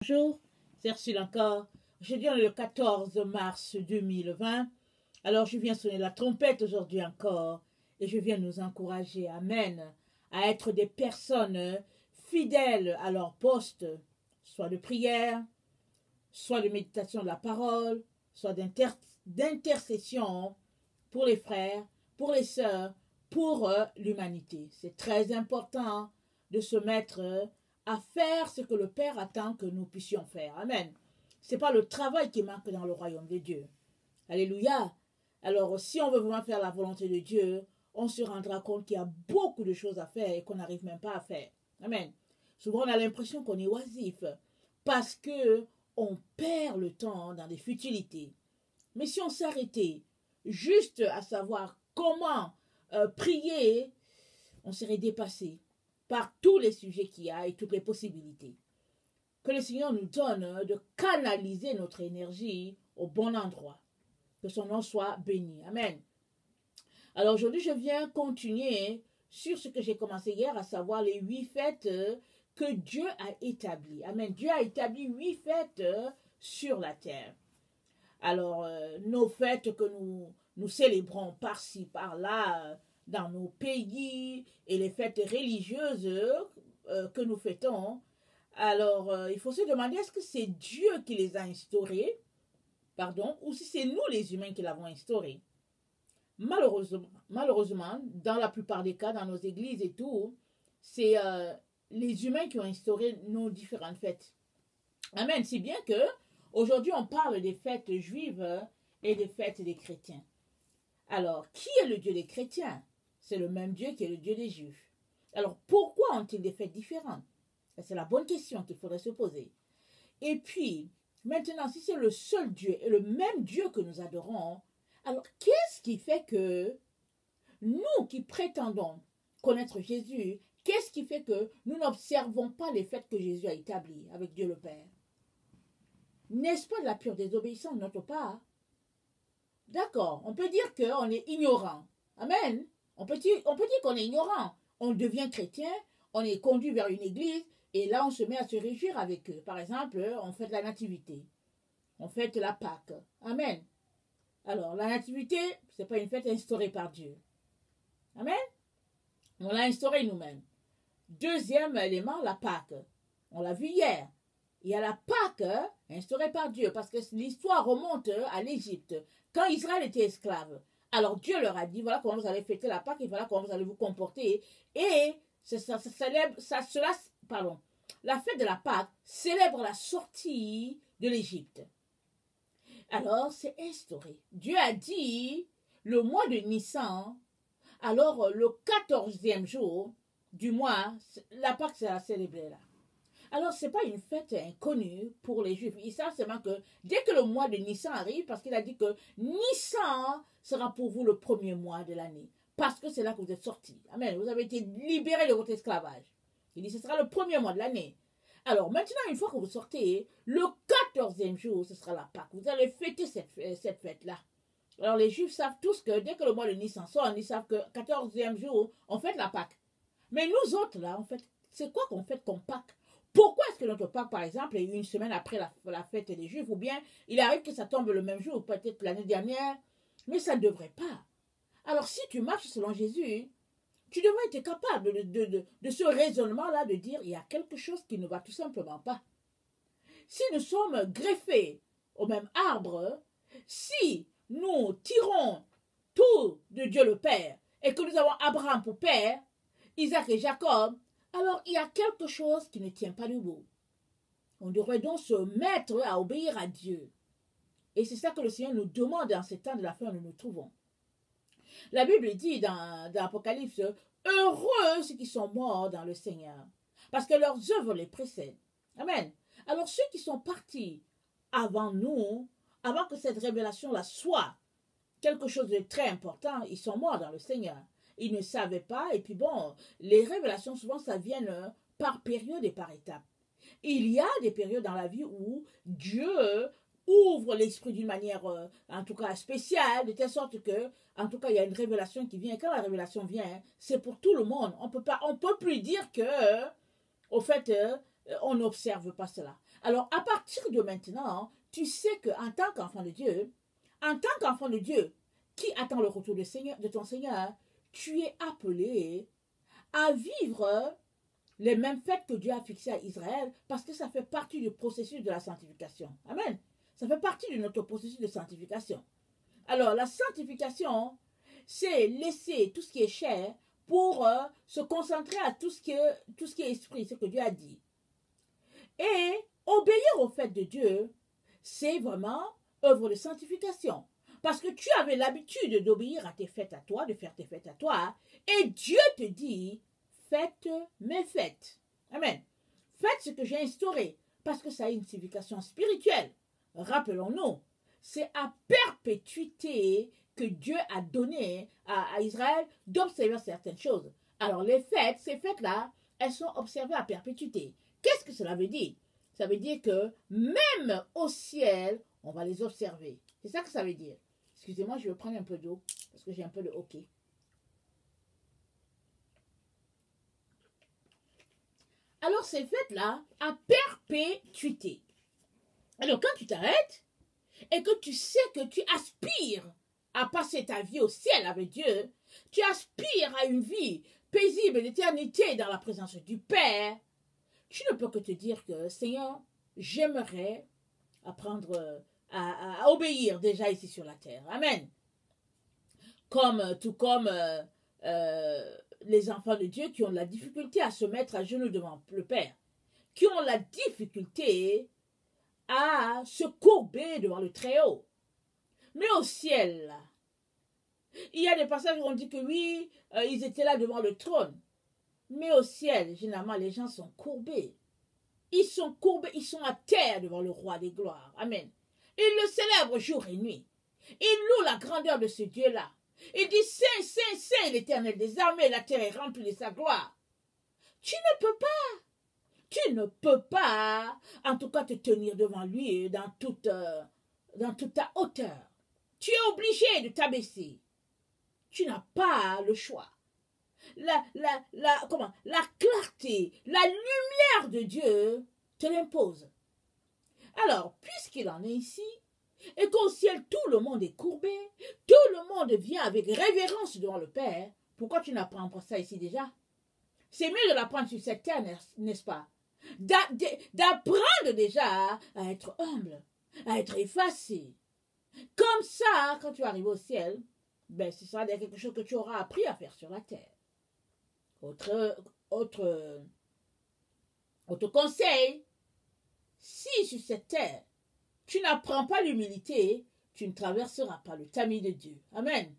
Bonjour, c'est Ursule encore. Aujourd'hui, on est le 14 mars 2020. Alors, je viens sonner la trompette aujourd'hui encore et je viens nous encourager, amen, à être des personnes fidèles à leur poste, soit de prière, soit de méditation de la parole, soit d'intercession pour les frères, pour les sœurs, pour l'humanité. C'est très important de se mettre à faire ce que le Père attend que nous puissions faire. Amen. Ce n'est pas le travail qui manque dans le royaume de Dieu. Alléluia. Alors, si on veut vraiment faire la volonté de Dieu, on se rendra compte qu'il y a beaucoup de choses à faire et qu'on n'arrive même pas à faire. Amen. Souvent, on a l'impression qu'on est oisif parce qu'on perd le temps dans des futilités. Mais si on s'arrêtait juste à savoir comment prier, on serait dépassé par tous les sujets qu'il y a et toutes les possibilités. Que le Seigneur nous donne de canaliser notre énergie au bon endroit. Que son nom soit béni. Amen. Alors aujourd'hui, je viens continuer sur ce que j'ai commencé hier, à savoir les 8 fêtes que Dieu a établies. Amen. Dieu a établi 8 fêtes sur la terre. Alors, nos fêtes que nous célébrons par-ci, par-là, dans nos pays, et les fêtes religieuses que nous fêtons, alors il faut se demander, est-ce que c'est Dieu qui les a instaurées, ou si c'est nous les humains qui l'avons instaurées. Malheureusement, dans la plupart des cas, dans nos églises et tout, c'est les humains qui ont instauré nos différentes fêtes. Amen. Si bien que aujourd'hui, on parle des fêtes juives et des fêtes des chrétiens. Alors, qui est le Dieu des chrétiens? C'est le même Dieu qui est le Dieu des juifs. Alors, pourquoi ont-ils des fêtes différentes? C'est la bonne question qu'il faudrait se poser. Et puis, maintenant, si c'est le seul Dieu et le même Dieu que nous adorons, alors qu'est-ce qui fait que nous qui prétendons connaître Jésus, qu'est-ce qui fait que nous n'observons pas les fêtes que Jésus a établies avec Dieu le Père? N'est-ce pas de la pure désobéissance de notre part? D'accord, on peut dire qu'on est ignorant. Amen. On peut dire qu'on est ignorant. On devient chrétien, on est conduit vers une église, et là on se met à se réjouir avec eux. Par exemple, on fête la nativité. On fête la Pâque. Amen. Alors, la nativité, ce n'est pas une fête instaurée par Dieu. Amen. On l'a instaurée nous-mêmes. Deuxième élément, la Pâque. On l'a vu hier. Il y a la Pâque instaurée par Dieu, parce que l'histoire remonte à l'Égypte, quand Israël était esclave. Alors Dieu leur a dit, voilà comment vous allez fêter la Pâque et voilà comment vous allez vous comporter. Et la fête de la Pâque célèbre la sortie de l'Égypte. Alors c'est instauré. Dieu a dit, le mois de Nissan, alors le 14e jour du mois, la Pâque sera célébrée là. Alors, ce n'est pas une fête inconnue pour les Juifs. Ils savent seulement que dès que le mois de Nissan arrive, parce qu'il a dit que Nissan sera pour vous le premier mois de l'année. Parce que c'est là que vous êtes sortis. Amen. Vous avez été libérés de votre esclavage. Il dit que ce sera le premier mois de l'année. Alors, maintenant, une fois que vous sortez, le 14e jour, ce sera la Pâque. Vous allez fêter cette fête-là. Alors, les Juifs savent tous que dès que le mois de Nissan sort, ils savent que 14e jour, on fête la Pâque. Mais nous autres, là, en fait, c'est quoi qu'on fête comme Pâque? Pourquoi est-ce que notre Pâque, par exemple, est une semaine après la fête des Juifs, ou bien il arrive que ça tombe le même jour, peut-être l'année dernière, mais ça ne devrait pas. Alors, si tu marches selon Jésus, tu devrais être capable de ce raisonnement-là, de dire, il y a quelque chose qui ne va tout simplement pas. Si nous sommes greffés au même arbre, si nous tirons tout de Dieu le Père, et que nous avons Abraham pour père, Isaac et Jacob, alors il y a quelque chose qui ne tient pas debout. On devrait donc se mettre à obéir à Dieu. Et c'est ça que le Seigneur nous demande dans ces temps de la fin où nous nous trouvons. La Bible dit dans l'Apocalypse, heureux ceux qui sont morts dans le Seigneur, parce que leurs œuvres les précèdent. Amen. Alors ceux qui sont partis avant nous, avant que cette révélation-là soit quelque chose de très important, ils sont morts dans le Seigneur. Ils ne savaient pas, et puis bon, les révélations, souvent, ça vient par période et par étape. Il y a des périodes dans la vie où Dieu ouvre l'esprit d'une manière, en tout cas, spéciale, de telle sorte que, en tout cas, il y a une révélation qui vient. Et quand la révélation vient, c'est pour tout le monde. On peut plus dire que, au fait, on n'observe pas cela. Alors, à partir de maintenant, tu sais qu'en tant qu'enfant de Dieu, qui attend le retour de ton Seigneur, tu es appelé à vivre les mêmes fêtes que Dieu a fixées à Israël, parce que ça fait partie du processus de la sanctification. Amen. Ça fait partie de notre processus de sanctification. Alors, la sanctification, c'est laisser tout ce qui est chair pour se concentrer à tout ce qui est esprit, ce que Dieu a dit. Et obéir aux fêtes de Dieu, c'est vraiment œuvre de sanctification. Parce que tu avais l'habitude d'obéir à tes fêtes à toi, de faire tes fêtes à toi, et Dieu te dit, faites mes fêtes. Amen. Faites ce que j'ai instauré, parce que ça a une signification spirituelle. Rappelons-nous, c'est à perpétuité que Dieu a donné à Israël d'observer certaines choses. Alors les fêtes, ces fêtes-là, elles sont observées à perpétuité. Qu'est-ce que cela veut dire? Ça veut dire que même au ciel, on va les observer. C'est ça que ça veut dire. Excusez-moi, je vais prendre un peu d'eau, parce que j'ai un peu de hockey. Alors ces fêtes-là, à perpétuité. Alors quand tu t'arrêtes, et que tu sais que tu aspires à passer ta vie au ciel avec Dieu, tu aspires à une vie paisible d'éternité dans la présence du Père, tu ne peux que te dire que, Seigneur, j'aimerais apprendre à obéir déjà ici sur la terre. Amen. Tout comme les enfants de Dieu qui ont la difficulté à se mettre à genoux devant le Père, qui ont la difficulté à se courber devant le Très-Haut. Mais au ciel, là, il y a des passages où on dit que oui, ils étaient là devant le trône. Mais au ciel, généralement, les gens sont courbés. Ils sont courbés, ils sont à terre devant le roi des gloires. Amen. Ils le célèbrent jour et nuit. Ils louent la grandeur de ce Dieu-là. Il dit, Saint, Saint, Saint, l'Éternel des armées, la terre est remplie de sa gloire. Tu ne peux pas. Tu ne peux pas, en tout cas, te tenir devant lui dans toute ta hauteur. Tu es obligé de t'abaisser. Tu n'as pas le choix. La clarté, la lumière de Dieu te l'impose. Alors, puisqu'il en est ici, et qu'au ciel tout le monde est courbé, tout le monde vient avec révérence devant le Père, pourquoi tu n'apprends pas ça ici déjà? C'est mieux de l'apprendre sur cette terre, n'est-ce pas? D'apprendre déjà à être humble, à être effacé. Comme ça, quand tu arrives au ciel, ben, ce sera quelque chose que tu auras appris à faire sur la terre. Autre conseil, si sur cette terre, tu n'apprends pas l'humilité, tu ne traverseras pas le tamis de Dieu. Amen.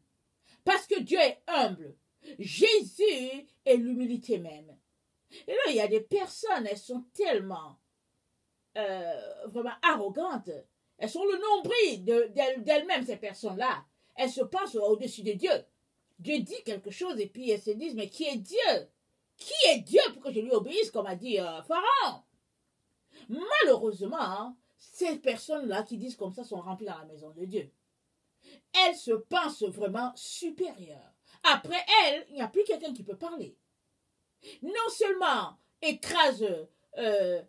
Parce que Dieu est humble. Jésus est l'humilité même. Et là, il y a des personnes, elles sont tellement vraiment arrogantes. Elles sont le nombril d'elles-mêmes, ces personnes-là. Elles se pensent au-dessus de Dieu. Dieu dit quelque chose et puis elles se disent, mais qui est Dieu? Qui est Dieu pour que je lui obéisse, comme a dit Pharaon? Malheureusement, ces personnes-là qui disent comme ça sont remplies dans la maison de Dieu. Elles se pensent vraiment supérieures. Après elles, il n'y a plus quelqu'un qui peut parler. Non seulement écrase-t-elle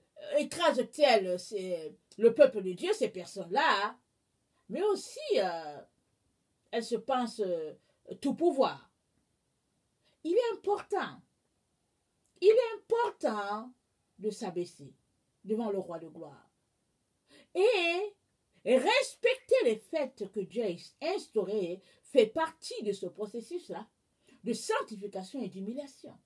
le peuple de Dieu, ces personnes-là, mais aussi elles se pensent tout pouvoir. Il est important de s'abaisser devant le roi de gloire et respecter les fêtes que Dieu a instaurées fait partie de ce processus-là de sanctification et d'humiliation.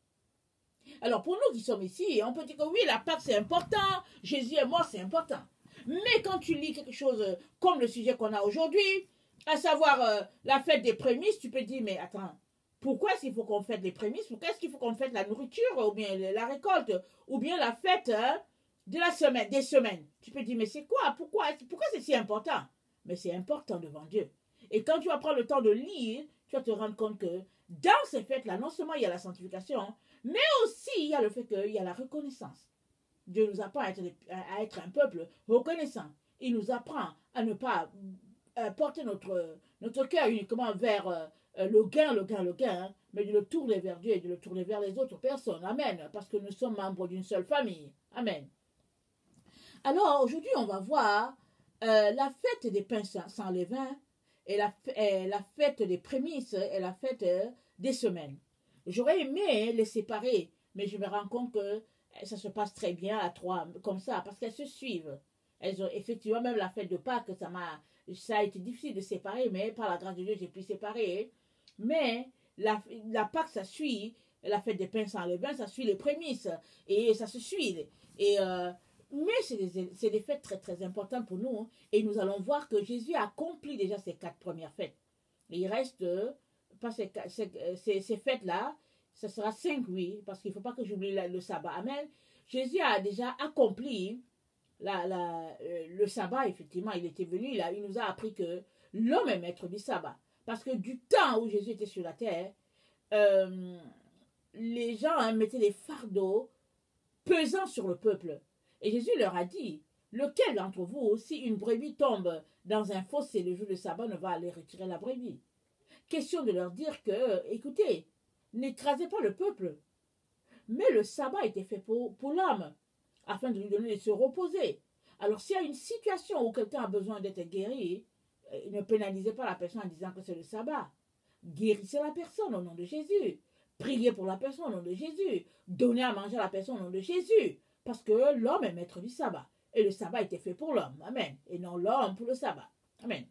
Alors pour nous qui sommes ici, on peut dire que oui, la Pâque c'est important, Jésus est mort, c'est important. Mais quand tu lis quelque chose comme le sujet qu'on a aujourd'hui, à savoir la fête des prémices, tu peux dire, mais attends, pourquoi est-ce qu'il faut qu'on fête les prémices? Pourquoi est-ce qu'il faut qu'on fête la nourriture, ou bien la récolte, ou bien la fête de la semaine, des semaines? Tu peux dire, mais c'est quoi? Pourquoi c'est si important? Mais c'est important devant Dieu. Et quand tu vas prendre le temps de lire, tu vas te rendre compte que dans ces fêtes-là, non seulement il y a la sanctification, mais aussi il y a le fait qu'il y a la reconnaissance. Dieu nous apprend à être un peuple reconnaissant. Il nous apprend à ne pas porter notre cœur uniquement vers le gain, mais de le tourner vers Dieu et de le tourner vers les autres personnes. Amen. Parce que nous sommes membres d'une seule famille. Amen. Alors, aujourd'hui, on va voir la fête des pains sans levain et la fête des prémices et la fête des semaines. J'aurais aimé les séparer, mais je me rends compte que ça se passe très bien à trois, comme ça, parce qu'elles se suivent. Elles ont effectivement, même la fête de Pâques, ça a été difficile de séparer, mais par la grâce de Dieu, j'ai pu séparer. Mais la Pâques, ça suit la fête des pains sans levain, ça suit les prémices, et ça se suit. Et mais c'est des fêtes très très importantes pour nous. Et nous allons voir que Jésus a accompli déjà ces 4 premières fêtes. Et il reste pas ces fêtes-là. Ce sera 5, oui, parce qu'il ne faut pas que j'oublie le sabbat. Amen. Jésus a déjà accompli le sabbat, effectivement. Il était venu, il nous a appris que l'homme est maître du sabbat. Parce que du temps où Jésus était sur la terre, les gens mettaient des fardeaux pesant sur le peuple. Et Jésus leur a dit, lequel d'entre vous, si une brebis tombe dans un fossé le jour de sabbat, ne va aller retirer la brebis? Question de leur dire que, écoutez, n'écrasez pas le peuple. Mais le sabbat était fait pour l'homme, afin de lui donner de se reposer. Alors s'il y a une situation où quelqu'un a besoin d'être guéri, ne pénalisez pas la personne en disant que c'est le sabbat. Guérissez la personne au nom de Jésus. Priez pour la personne au nom de Jésus. Donnez à manger à la personne au nom de Jésus. Parce que l'homme est maître du sabbat. Et le sabbat était fait pour l'homme. Amen. Et non l'homme pour le sabbat. Amen.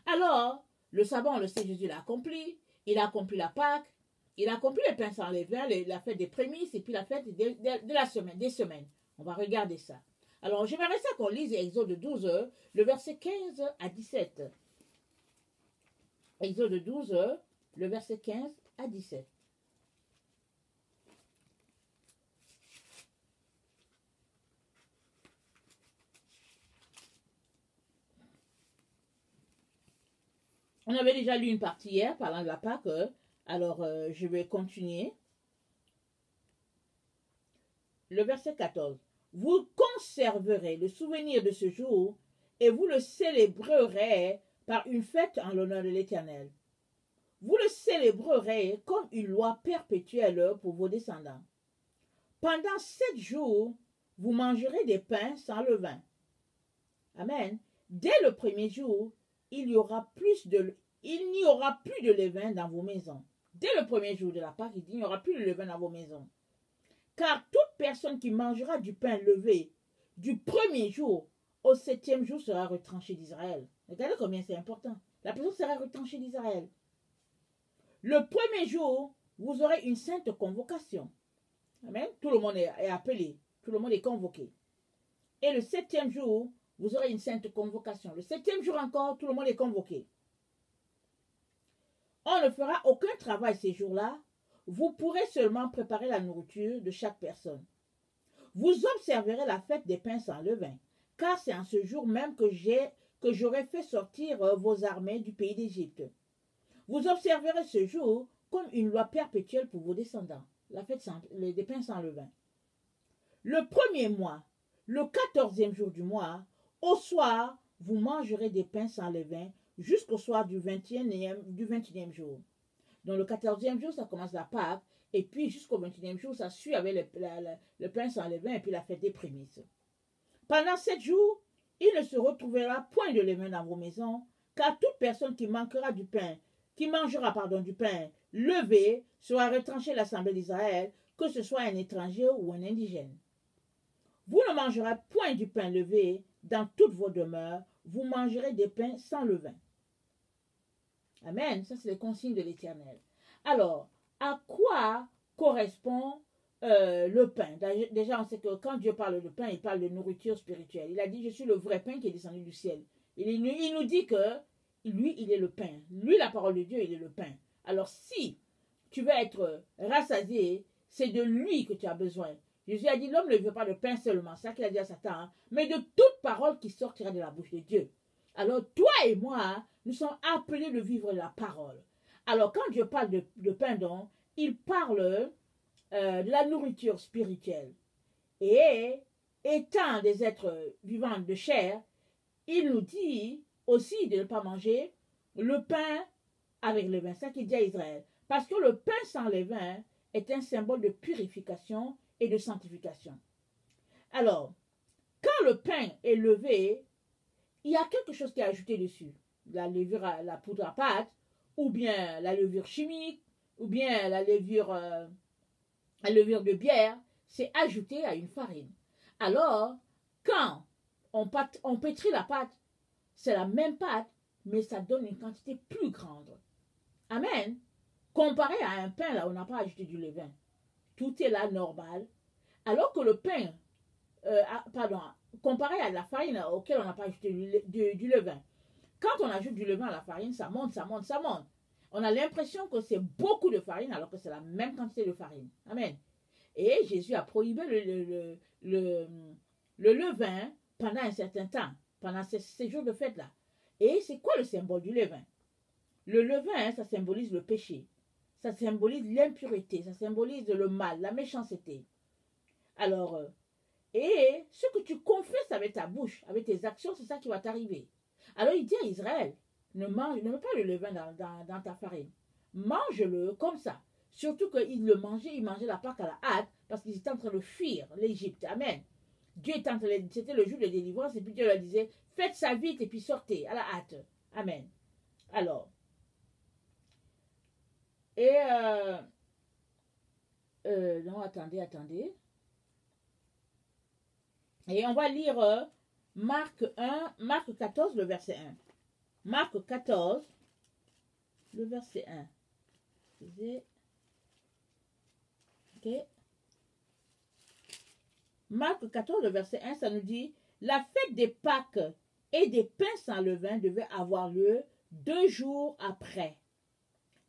Alors, le sabbat, on le sait, Jésus l'a accompli. Il a accompli la Pâque. Il a accompli les pains sans levain, la fête des prémices et puis la fête de la semaine, des semaines. On va regarder ça. Alors, j'aimerais ça qu'on lise Exode 12, le verset 15 à 17. Exode 12, le verset 15 à 17. On avait déjà lu une partie hier parlant de la Pâque, alors je vais continuer. Le verset 14. Vous conserverez le souvenir de ce jour et vous le célébrerez par une fête en l'honneur de l'Éternel. Vous le célébrerez comme une loi perpétuelle pour vos descendants. Pendant 7 jours, vous mangerez des pains sans levain. Amen. Dès le premier jour, il n'y aura plus de levain dans vos maisons. Dès le premier jour de la Pâque, il n'y aura plus de levain dans vos maisons. Car toute personne qui mangera du pain levé du premier jour au 7e jour sera retranchée d'Israël. Regardez combien c'est important. La personne sera retranchée d'Israël. Le premier jour, vous aurez une sainte convocation. Amen. Tout le monde est appelé. Tout le monde est convoqué. Et le 7e jour, vous aurez une sainte convocation. Le 7e jour encore, tout le monde est convoqué. On ne fera aucun travail ces jours-là. Vous pourrez seulement préparer la nourriture de chaque personne. Vous observerez la fête des pains sans levain, car c'est en ce jour même que j'aurai fait sortir vos armées du pays d'Égypte. Vous observerez ce jour comme une loi perpétuelle pour vos descendants, la fête des pains sans levain. Le premier mois, le 14e jour du mois, au soir, vous mangerez des pains sans levain jusqu'au soir du 21e jour. Donc le 14e jour, ça commence la Pâque, et puis jusqu'au 21e jour, ça suit avec le pain sans levain et puis la fête des prémices. Pendant 7 jours, il ne se retrouvera point de levain dans vos maisons, car toute personne qui mangera du pain levé sera retranchée de l'assemblée d'Israël, que ce soit un étranger ou un indigène. Vous ne mangerez point du pain levé dans toutes vos demeures, vous mangerez des pains sans levain. Amen. Ça, c'est les consignes de l'Éternel. Alors, à quoi correspond le pain? Déjà, on sait que quand Dieu parle de pain, il parle de nourriture spirituelle. Il a dit, je suis le vrai pain qui est descendu du ciel. Il nous dit que lui, il est le pain. Lui, la parole de Dieu, il est le pain. Alors, si tu veux être rassasié, c'est de lui que tu as besoin. Jésus a dit, l'homme ne veut pas de pain seulement, c'est ça qu'il a dit à Satan, hein, mais de toute parole qui sortira de la bouche de Dieu. Alors, toi et moi, nous sommes appelés de vivre la parole. Alors, quand Dieu parle de pain donc, il parle de la nourriture spirituelle. Et étant des êtres vivants de chair, il nous dit aussi de ne pas manger le pain avec le vin. C'est ça qu'il dit à Israël. Parce que le pain sans levain est un symbole de purification et de sanctification. Alors, quand le pain est levé, il y a quelque chose qui est ajouté dessus. La levure, la poudre à pâte, ou bien la levure chimique, ou bien la levure de bière, c'est ajouté à une farine. Alors, quand on pétrit la pâte, c'est la même pâte, mais ça donne une quantité plus grande. Amen. Comparé à un pain, là, on n'a pas ajouté du levain. Tout est là normal. Alors que le pain, comparé à la farine auquel on n'a pas ajouté du levain. Quand on ajoute du levain à la farine, ça monte, ça monte, ça monte. On a l'impression que c'est beaucoup de farine alors que c'est la même quantité de farine. Amen. Et Jésus a prohibé le levain pendant un certain temps, pendant ces jours de fête-là. Et c'est quoi le symbole du levain? Le levain, ça symbolise le péché. Ça symbolise l'impureté, ça symbolise le mal, la méchanceté. Alors, et ce que tu confesses avec ta bouche, avec tes actions, c'est ça qui va t'arriver. Alors il dit à Israël, ne mets pas le levain dans ta farine. Mange-le comme ça. Surtout qu'ils le mangeaient, ils mangeaient la Pâque à la hâte parce qu'ils étaient en train de fuir l'Égypte. Amen. Dieu était en train de, c'était le jour de délivrance et puis Dieu leur disait, faites ça vite et puis sortez à la hâte. Amen. Alors, et non, attendez. Et on va lire Marc 14, le verset 1. Marc 14, le verset 1. Ok. Marc 14, le verset 1, ça nous dit, la fête des Pâques et des pains sans levain devait avoir lieu 2 jours après.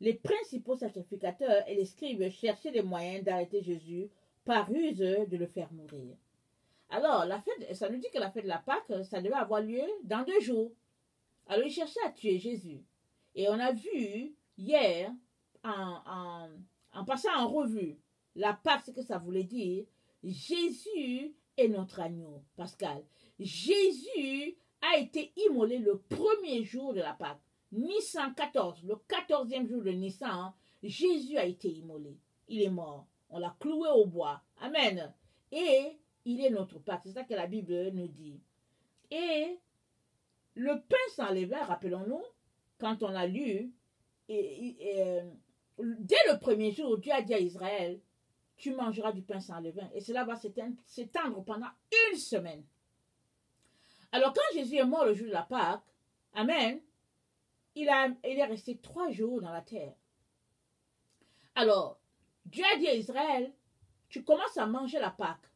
Les principaux sacrificateurs et les scribes cherchaient les moyens d'arrêter Jésus par ruse de le faire mourir. Alors, la fête, ça nous dit que la fête de la Pâque, ça devait avoir lieu dans 2 jours. Alors, ils cherchaient à tuer Jésus. Et on a vu hier, en passant en revue, la Pâque, ce que ça voulait dire, Jésus est notre agneau, Pascal. Jésus a été immolé le premier jour de la Pâque. Nissan 14, le 14e jour de Nissan, Jésus a été immolé. Il est mort. On l'a cloué au bois. Amen. Et il est notre Pâque. C'est ça que la Bible nous dit. Et le pain sans levain, rappelons-nous, quand on a lu, dès le premier jour, Dieu a dit à Israël, tu mangeras du pain sans levain. Et cela va s'étendre pendant 1 semaine. Alors quand Jésus est mort le jour de la Pâque, amen, il est resté 3 jours dans la terre. Alors, Dieu a dit à Israël, tu commences à manger la Pâque.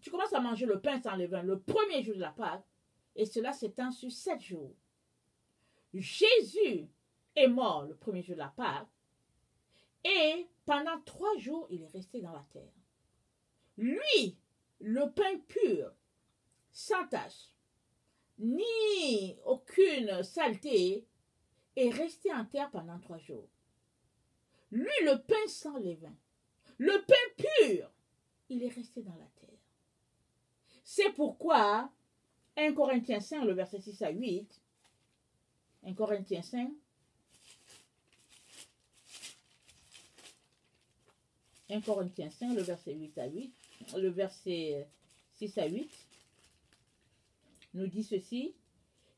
Tu commences à manger le pain sans levain le premier jour de la Pâque. Et cela s'étend sur 7 jours. Jésus est mort le premier jour de la Pâque. Et pendant 3 jours, il est resté dans la terre. Lui, le pain pur, sans tache, ni aucune saleté, est resté en terre pendant 3 jours. Lui, le pain sans levain, le pain pur, il est resté dans la terre. C'est pourquoi 1 Corinthiens 5, le verset 6 à 8, 1 Corinthiens 5, 1 Corinthiens 5, le verset 8 à 8, le verset 6 à 8, nous dit ceci,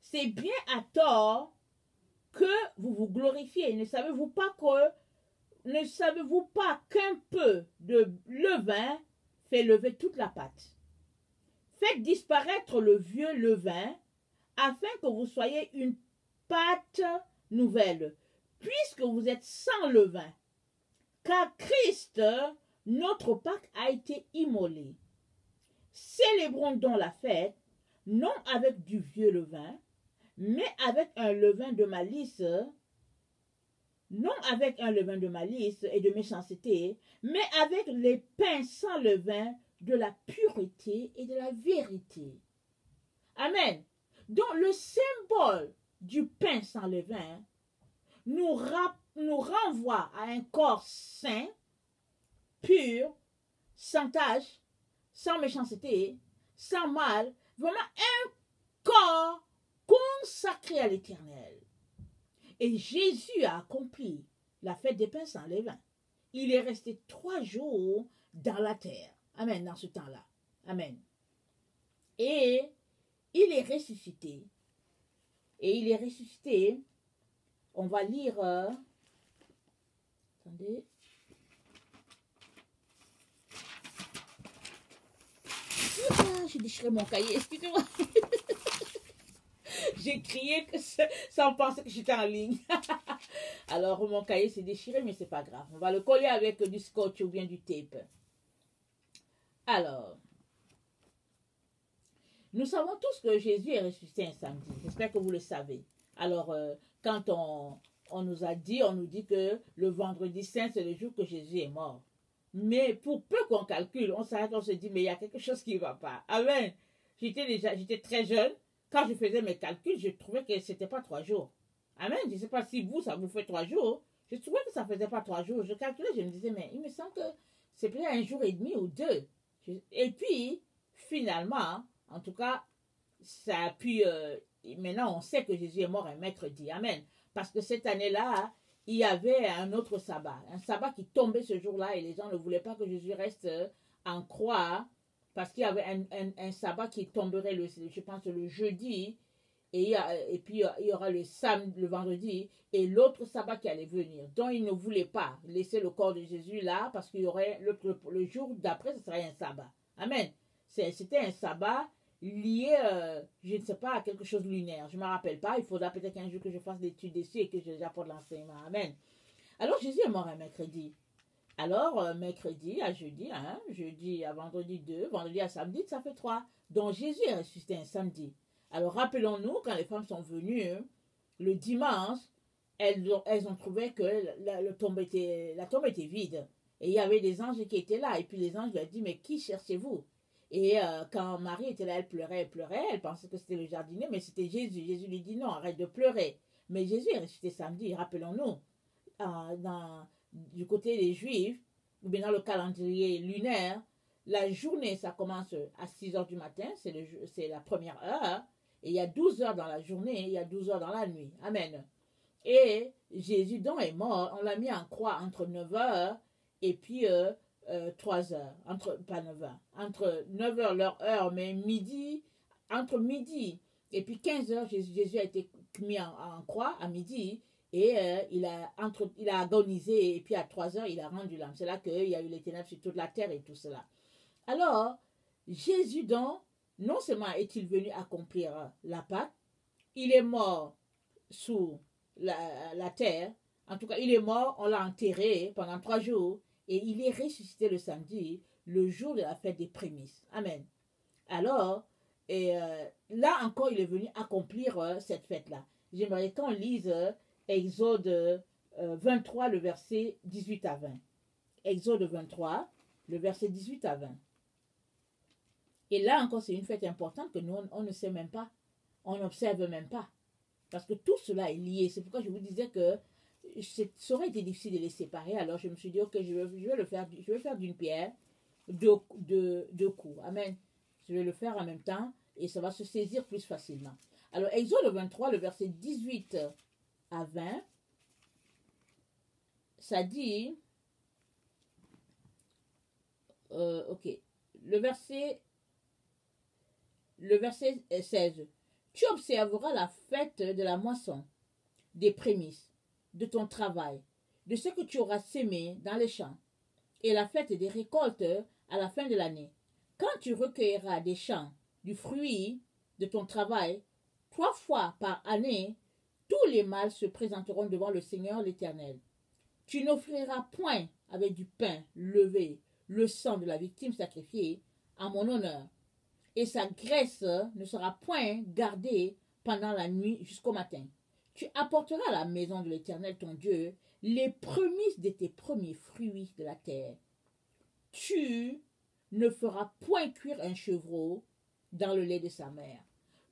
c'est bien à tort que vous vous glorifiez. Ne savez-vous pas qu'un peu de levain fait lever toute la pâte? Faites disparaître le vieux levain afin que vous soyez une pâte nouvelle, puisque vous êtes sans levain. Car Christ, notre Pâque, a été immolé. Célébrons donc la fête, non avec du vieux levain, mais avec un levain de malice, non avec un levain de malice et de méchanceté, mais avec les pains sans levain de la pureté et de la vérité. Amen. Donc le symbole du pain sans levain nous renvoie à un corps saint, pur, sans tache, sans méchanceté, sans mal, vraiment un corps consacré à l'Éternel. Et Jésus a accompli la fête des pains sans levain. Il est resté 3 jours dans la terre. Amen, dans ce temps-là. Amen. Et il est ressuscité. Et il est ressuscité. On va lire... attendez. Ah, j'ai déchiré mon cahier, excusez-moi. J'ai crié sans penser que j'étais en ligne. Alors, mon cahier s'est déchiré, mais c'est pas grave. On va le coller avec du scotch ou bien du tape. Alors, nous savons tous que Jésus est ressuscité un samedi. J'espère que vous le savez. Alors, quand on nous a dit, on nous dit que le vendredi saint, c'est le jour que Jésus est mort. Mais pour peu qu'on calcule, on s'arrête, on se dit, mais il y a quelque chose qui ne va pas. Amen. J'étais très jeune. Quand je faisais mes calculs, je trouvais que ce n'était pas 3 jours. Amen. Je ne sais pas si vous, ça vous fait 3 jours. Je trouvais que ça ne faisait pas 3 jours. Je calculais, je me disais, mais il me semble que c'est peut-être 1 jour et demi ou 2. Et puis, finalement, en tout cas, ça a pu... maintenant, on sait que Jésus est mort un mercredi. Amen. Parce que cette année-là, il y avait un autre sabbat. Un sabbat qui tombait ce jour-là et les gens ne voulaient pas que Jésus reste en croix parce qu'il y avait un sabbat qui tomberait, je pense, le jeudi. Et puis, il y aura le samedi, le vendredi et l'autre sabbat qui allait venir. Donc, ils ne voulaient pas laisser le corps de Jésus là parce qu'il y aurait le jour d'après, ce serait un sabbat. Amen. C'était un sabbat lié, je ne sais pas, à quelque chose de lunaire. Je ne me rappelle pas. Il faudra peut-être qu'un jour que je fasse des études dessus et que j'apporte l'enseignement. Amen. Alors, Jésus est mort un mercredi. Alors, mercredi à jeudi, jeudi à vendredi 2, vendredi à samedi, ça fait 3. Donc, Jésus est ressuscité un samedi. Alors, rappelons-nous, quand les femmes sont venues, le dimanche, elles ont trouvé que la tombe était vide. Et il y avait des anges qui étaient là. Et puis, les anges lui ont dit, mais qui cherchez-vous? Et quand Marie était là, elle pleurait. Elle pensait que c'était le jardinier, mais c'était Jésus. Jésus lui dit, non, arrête de pleurer. Mais Jésus est ressuscité samedi, rappelons-nous. Du côté des Juifs, ou bien dans le calendrier lunaire, la journée, ça commence à 6 heures du matin, c'est la première heure. Et il y a 12 heures dans la journée, il y a 12 heures dans la nuit. Amen. Et Jésus donc est mort, on l'a mis en croix entre 9 heures et puis 3 heures. Pas 9 heures. Entre 9 heures leur heure, mais midi, entre midi et puis 15 heures, Jésus a été mis en croix à midi. Et il a agonisé, et puis à 3 heures, il a rendu l'âme. C'est là qu'il y a eu les ténèbres sur toute la terre et tout cela. Alors, Jésus donc, non seulement est-il venu accomplir la Pâque, il est mort sous la terre. En tout cas, il est mort, on l'a enterré pendant 3 jours, et il est ressuscité le samedi, le jour de la fête des prémices. Amen. Alors, là encore, il est venu accomplir cette fête-là. J'aimerais qu'on lise Exode 23, le verset 18 à 20. Exode 23, le verset 18 à 20. Et là encore, c'est une fête importante que nous, on ne sait même pas. On n'observe même pas. Parce que tout cela est lié. C'est pourquoi je vous disais que ça aurait été difficile de les séparer. Alors je me suis dit, ok, je vais faire d'une pierre deux coups. Amen. Je vais le faire en même temps et ça va se saisir plus facilement. Alors, Exode 23, le verset 18 à 20, ça dit, ok, le verset 16, tu observeras la fête de la moisson, des prémices, de ton travail, de ce que tu auras sémé dans les champs, et la fête des récoltes à la fin de l'année. Quand tu recueilleras des champs, du fruit de ton travail, 3 fois par année, tous les mâles se présenteront devant le Seigneur l'Éternel. Tu n'offriras point avec du pain levé le sang de la victime sacrifiée en mon honneur, et sa graisse ne sera point gardée pendant la nuit jusqu'au matin. Tu apporteras à la maison de l'Éternel ton Dieu les prémices de tes premiers fruits de la terre. Tu ne feras point cuire un chevreau dans le lait de sa mère.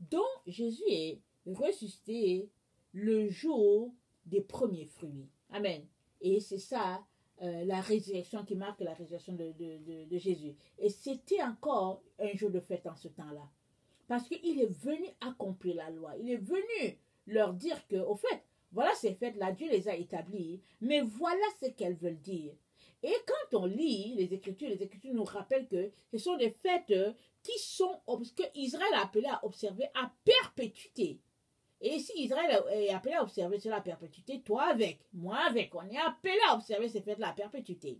Donc Jésus est ressuscité le jour des premiers fruits. Amen. Et c'est ça la résurrection qui marque la résurrection de Jésus. Et c'était encore un jour de fête en ce temps-là. Parce qu'il est venu accomplir la loi. Il est venu leur dire que, au fait, voilà ces fêtes-là, Dieu les a établies, mais voilà ce qu'elles veulent dire. Et quand on lit les Écritures nous rappellent que ce sont des fêtes que Israël a appelé à observer à perpétuité. Et si Israël est appelé à observer cela à perpétuité, toi avec, moi avec, on est appelé à observer ces fêtes-là à perpétuité.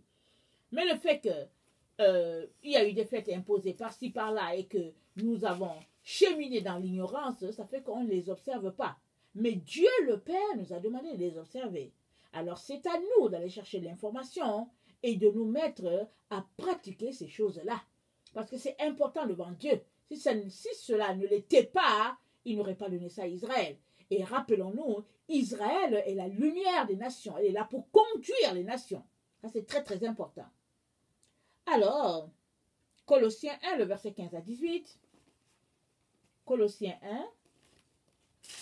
Mais le fait que il y a eu des fêtes imposées par-ci, par-là et que nous avons cheminé dans l'ignorance, ça fait qu'on ne les observe pas. Mais Dieu le Père nous a demandé de les observer. Alors c'est à nous d'aller chercher l'information et de nous mettre à pratiquer ces choses-là. Parce que c'est important devant Dieu. Si cela ne l'était pas, il n'aurait pas donné ça à Israël. Et rappelons-nous, Israël est la lumière des nations. Elle est là pour conduire les nations. Ça, c'est très, très important. Alors, Colossiens 1, le verset 15 à 18. Colossiens 1,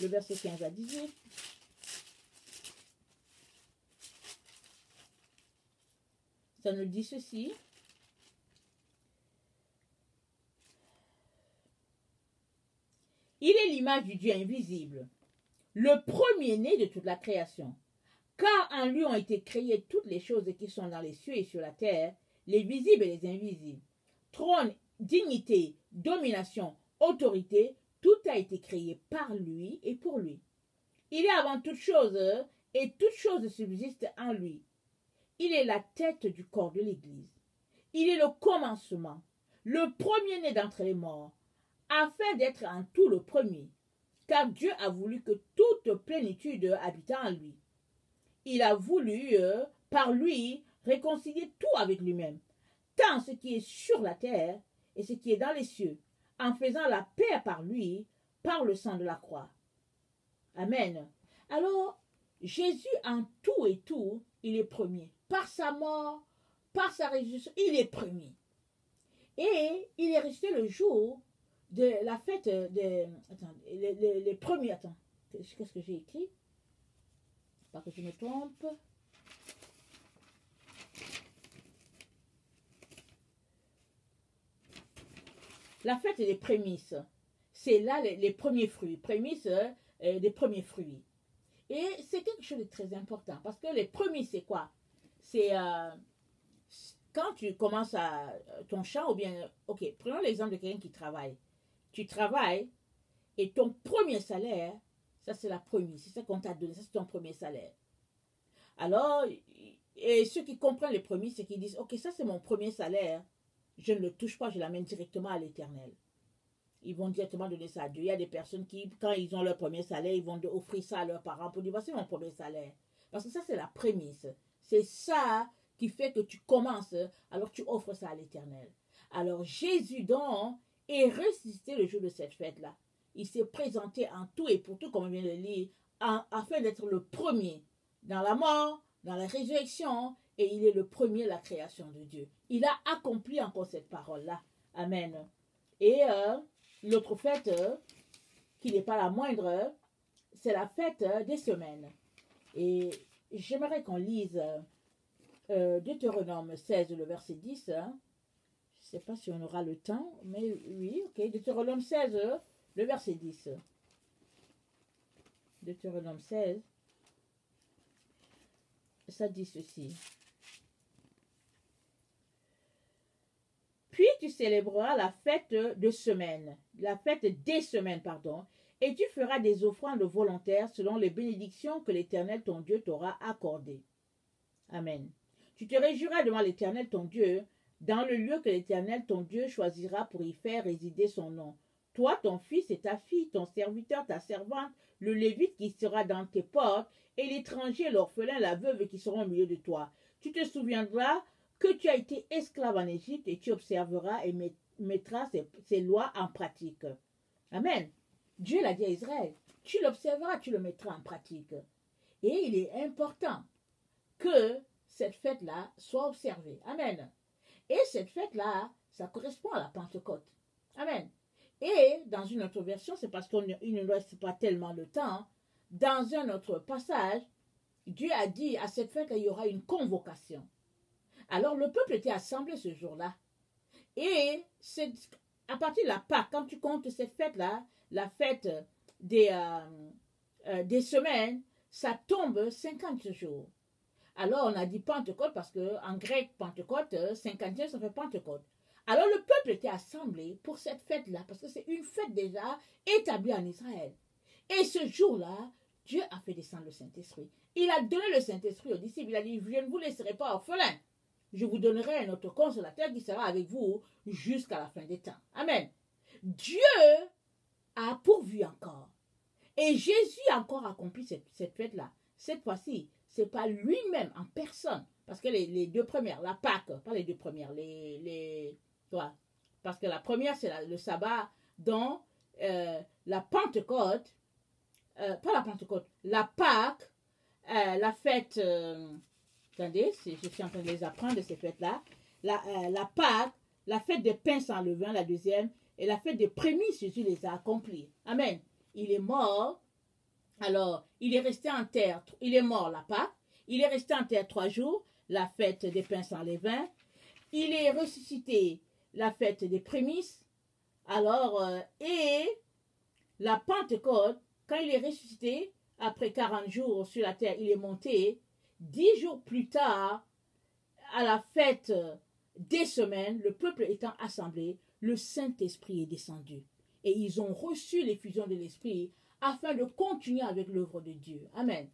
le verset 15 à 18. Ça nous dit ceci. Il est l'image du Dieu invisible, le premier-né de toute la création. Car en lui ont été créées toutes les choses qui sont dans les cieux et sur la terre, les visibles et les invisibles. Trône, dignité, domination, autorité, tout a été créé par lui et pour lui. Il est avant toute chose et toute chose subsiste en lui. Il est la tête du corps de l'Église. Il est le commencement, le premier-né d'entre les morts, afin d'être en tout le premier, car Dieu a voulu que toute plénitude habitât en lui. Il a voulu, par lui, réconcilier tout avec lui-même, tant ce qui est sur la terre et ce qui est dans les cieux, en faisant la paix par lui, par le sang de la croix. Amen. Alors, Jésus en tout et tout, il est premier. Par sa mort, par sa résurrection, il est premier. Et il est resté le jour de la fête de... Attends, les premiers... Attends, qu'est-ce que j'ai écrit? Pas que je me trompe. La fête des prémices. C'est là les premiers fruits. Prémices, des premiers fruits. Et c'est quelque chose de très important. Parce que les prémices, c'est quoi? C'est... quand tu commences ton champ, ou bien... Ok, prenons l'exemple de quelqu'un qui travaille. Tu travailles et ton premier salaire, ça c'est la prémisse, c'est ça qu'on t'a donné, ça c'est ton premier salaire. Alors, et ceux qui comprennent les prémices, c'est qu'ils disent, ok, ça c'est mon premier salaire, je ne le touche pas, je l'amène directement à l'Éternel. Ils vont directement donner ça à Dieu. Il y a des personnes qui, quand ils ont leur premier salaire, ils vont offrir ça à leurs parents pour dire, voici mon premier salaire. Parce que ça c'est la prémisse. C'est ça qui fait que tu commences, alors tu offres ça à l'Éternel. Alors Jésus donc est ressuscité le jour de cette fête-là. Il s'est présenté en tout et pour tout, comme on vient de le lire, afin d'être le premier dans la mort, dans la résurrection, et il est le premier de la création de Dieu. Il a accompli encore cette parole-là. Amen. Et l'autre fête, qui n'est pas la moindre, c'est la fête des semaines. Et j'aimerais qu'on lise Deutéronome 16, le verset 10, je ne sais pas si on aura le temps, mais oui, ok. Deutéronome 16, le verset 10. Deutéronome 16, ça dit ceci. Puis tu célébreras la fête de semaine, la fête des semaines, pardon, et tu feras des offrandes volontaires selon les bénédictions que l'Éternel ton Dieu t'aura accordées. Amen. Tu te réjouiras devant l'Éternel ton Dieu, dans le lieu que l'Éternel ton Dieu choisira pour y faire résider son nom. Toi, ton fils et ta fille, ton serviteur, ta servante, le Lévite qui sera dans tes portes, et l'étranger, l'orphelin, la veuve qui seront au milieu de toi. Tu te souviendras que tu as été esclave en Égypte, et tu observeras et mettras ces lois en pratique. Amen. Dieu l'a dit à Israël. Tu l'observeras, tu le mettras en pratique. Et il est important que cette fête-là soit observée. Amen. Et cette fête-là, ça correspond à la Pentecôte. Amen. Et dans une autre version, c'est parce qu'il ne nous reste pas tellement de temps, dans un autre passage, Dieu a dit à cette fête-là, il y aura une convocation. Alors le peuple était assemblé ce jour-là. Et à partir de la Pâque, quand tu comptes cette fête-là, la fête des semaines, ça tombe 50 jours. Alors on a dit Pentecôte parce qu'en grec, Pentecôte, 51, ça fait Pentecôte. Alors le peuple était assemblé pour cette fête-là, parce que c'est une fête déjà établie en Israël. Et ce jour-là, Dieu a fait descendre le Saint-Esprit. Il a donné le Saint-Esprit aux disciples. Il a dit, je ne vous laisserai pas orphelins. Je vous donnerai un autre consolateur qui sera avec vous jusqu'à la fin des temps. Amen. Dieu a pourvu encore. Et Jésus a encore accompli cette fête-là. Cette fois-ci, ce n'est pas lui-même en personne. Parce que les deux premières, la Pâque, pas les deux premières, parce que la première, c'est le sabbat dont la Pentecôte, pas la Pentecôte, la Pâque, la fête, attendez, je suis en train de les apprendre, ces fêtes-là, la Pâque, la fête des pains sans levain, la deuxième, et la fête des prémices, Jésus les a accomplis. Amen. Il est mort, alors il est resté en terre, il est mort la Pâque, il est resté en terre 3 jours, la fête des pains sans levain, il est ressuscité, la fête des prémices, alors, et la Pentecôte, quand il est ressuscité, après 40 jours sur la terre, il est monté, 10 jours plus tard, à la fête des semaines, le peuple étant assemblé, le Saint-Esprit est descendu. Et ils ont reçu l'effusion de l'Esprit afin de continuer avec l'œuvre de Dieu. Amen.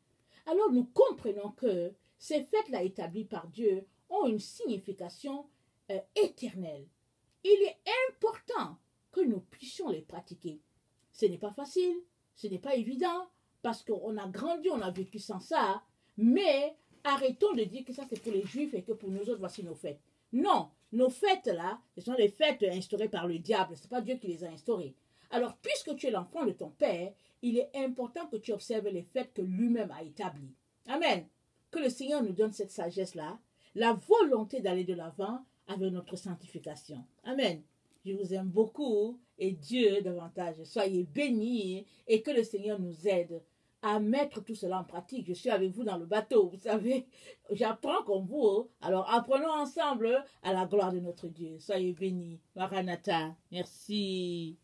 Alors nous comprenons que ces fêtes-là établies par Dieu ont une signification éternelle. Il est important que nous puissions les pratiquer. Ce n'est pas facile, ce n'est pas évident, parce qu'on a grandi, on a vécu sans ça, mais arrêtons de dire que ça c'est pour les Juifs et que pour nous autres, voici nos fêtes. Non, nos fêtes-là, ce sont les fêtes instaurées par le diable, ce n'est pas Dieu qui les a instaurées. Alors, puisque tu es l'enfant de ton Père, il est important que tu observes les fêtes que lui-même a établies. Amen. Que le Seigneur nous donne cette sagesse-là, la volonté d'aller de l'avant avec notre sanctification. Amen. Je vous aime beaucoup et Dieu davantage. Soyez bénis et que le Seigneur nous aide à mettre tout cela en pratique. Je suis avec vous dans le bateau, vous savez. J'apprends comme vous. Alors apprenons ensemble à la gloire de notre Dieu. Soyez bénis. Maranatha. Merci.